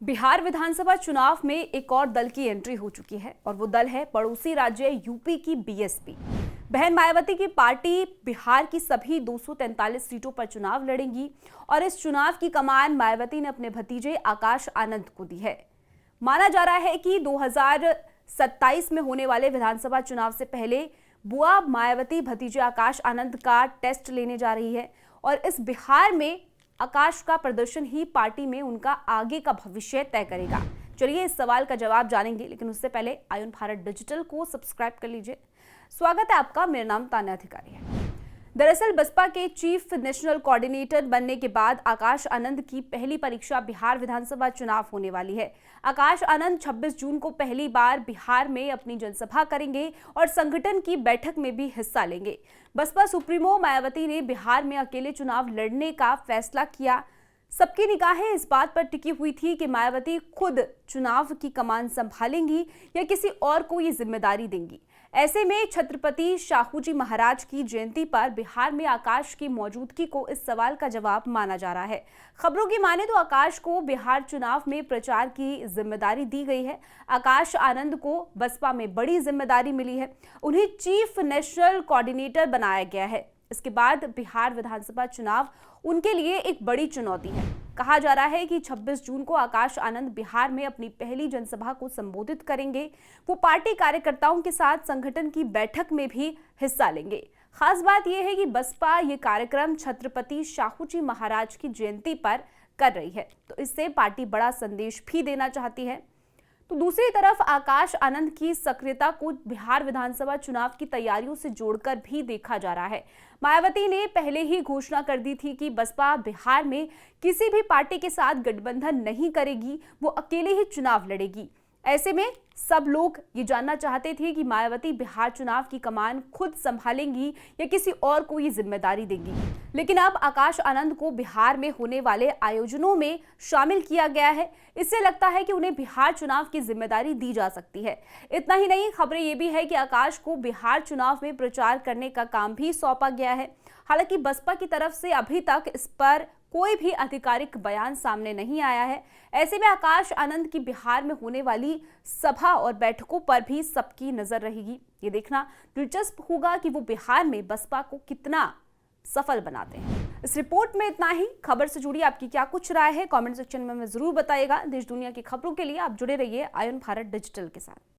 बिहार विधानसभा चुनाव में एक और दल की एंट्री हो चुकी है और वो दल है पड़ोसी राज्य यूपी की बीएसपी। बहन मायावती की पार्टी बिहार की सभी 243 सीटों पर चुनाव लड़ेंगी और इस चुनाव की कमान मायावती ने अपने भतीजे आकाश आनंद को दी है। माना जा रहा है कि 2027 में होने वाले विधानसभा चुनाव से पहले बुआ मायावती भतीजे आकाश आनंद का टेस्ट लेने जा रही है और इस बिहार में आकाश का प्रदर्शन ही पार्टी में उनका आगे का भविष्य तय करेगा। चलिए इस सवाल का जवाब जानेंगे, लेकिन उससे पहले आयुन भारत डिजिटल को सब्सक्राइब कर लीजिए। स्वागत है आपका, मेरा नाम तान्या अधिकारी है। दरअसल बसपा के चीफ नेशनल कोऑर्डिनेटर बनने के बाद आकाश आनंद की पहली परीक्षा बिहार विधानसभा चुनाव होने वाली है। आकाश आनंद 26 जून को पहली बार बिहार में अपनी जनसभा करेंगे और संगठन की बैठक में भी हिस्सा लेंगे। बसपा सुप्रीमो मायावती ने बिहार में अकेले चुनाव लड़ने का फैसला किया। सबकी निगाहें इस बात पर टिकी हुई थी कि मायावती खुद चुनाव की कमान संभालेंगी या किसी और को ये जिम्मेदारी देंगी। ऐसे में छत्रपति शाहूजी महाराज की जयंती पर बिहार में आकाश की मौजूदगी को इस सवाल का जवाब माना जा रहा है। खबरों की माने तो आकाश को बिहार चुनाव में प्रचार की जिम्मेदारी दी गई है। आकाश आनंद को बसपा में बड़ी जिम्मेदारी मिली है, उन्हें चीफ नेशनल कोऑर्डिनेटर बनाया गया है। इसके बाद बिहार विधानसभा चुनाव उनके लिए एक बड़ी चुनौती है। कहा जा रहा है कि 26 जून को आकाश आनंद बिहार में अपनी पहली जनसभा को संबोधित करेंगे। वो पार्टी कार्यकर्ताओं के साथ संगठन की बैठक में भी हिस्सा लेंगे। खास बात यह है कि बसपा ये कार्यक्रम छत्रपति शाहूजी महाराज की जयंती पर कर रही है, तो इससे पार्टी बड़ा संदेश भी देना चाहती है। तो दूसरी तरफ आकाश आनंद की सक्रियता को बिहार विधानसभा चुनाव की तैयारियों से जोड़कर भी देखा जा रहा है। मायावती ने पहले ही घोषणा कर दी थी कि बसपा बिहार में किसी भी पार्टी के साथ गठबंधन नहीं करेगी, वो अकेले ही चुनाव लड़ेगी। ऐसे में सब लोग ये जानना चाहते थे कि मायावती बिहार चुनाव की कमान खुद संभालेंगी या किसी और को ये जिम्मेदारी देंगी। लेकिन अब आकाश आनंद को बिहार में होने वाले आयोजनों में शामिल किया गया है। इससे लगता है कि उन्हें बिहार चुनाव की जिम्मेदारी दी जा सकती है। इतना ही नहीं, खबरें ये भी है कि आकाश को बिहार चुनाव में प्रचार करने का काम भी सौंपा गया है। हालांकि बसपा की तरफ से अभी तक इस पर कोई भी आधिकारिक बयान सामने नहीं आया है। ऐसे में आकाश आनंद की बिहार में होने वाली सभा और बैठकों पर भी सबकी नजर रहेगी। ये देखना दिलचस्प होगा कि वो बिहार में बसपा को कितना सफल बनाते हैं। इस रिपोर्ट में इतना ही। खबर से जुड़ी आपकी क्या कुछ राय है, कमेंट सेक्शन में हमें जरूर बताइएगा। देश दुनिया की खबरों के लिए आप जुड़े रहिए आयुन भारत डिजिटल के साथ।